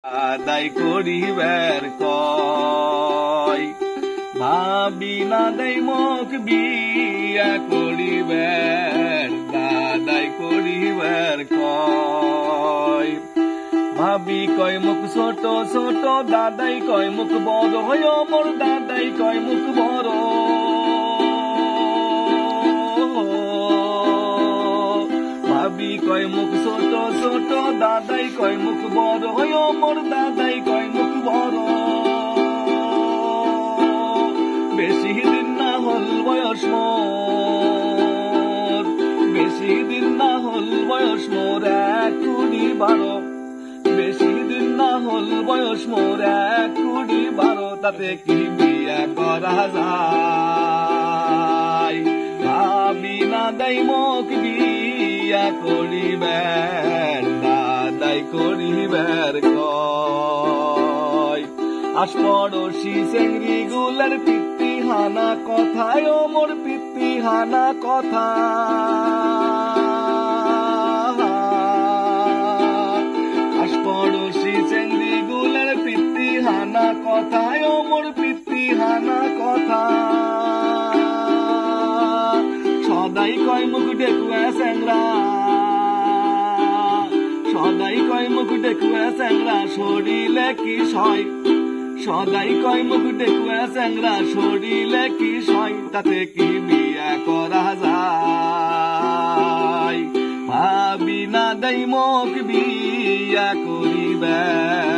আদায় করিবার কয় ভাবি না দেই মুখ বিয়া করিবার দাদাই করিবার কয় ভাবি কয় মুখ ছোট ছোট দাদাই কয় মুখ বড় হয় মোর দাদাই কয় মুখ বড় ভাবি কয় মুখ ছোট ছোট দাদাই কয় মুখ বড় হয় মোর দাদাই কয় মুখ বড় বেশি দিন না হল বয়স মোর বেশি দিন না হল বয়স মোর 20-22 বেশি দিন না হল বয়স মোর 20-22 তাতে কি বিয়া করা যায় ভাবি না দেই মুখ বিয়া করিবার দাদাই করিবার কয় আশপড়শি চেংড়ি গুলার পিত্তি হানা কথায় ও মোর পিত্তি হানা কথা আশপড়শি চেংড়ি গুলার পিত্তি হানা কথায় ও মোর পিত্তি হানা কথা সদাই কয় মুখ ডেকুয়া স্যাংরা সদাই কয় মুখ ডেকুয়া স্যাংরা শরীরে কি সয় সদাই কয় মুখ ডেকুয়া স্যাংরা শরীরে কি সয় তাতে কি বিয়া করা যায় ভাবি না দেই মুখ বিয়া করিবার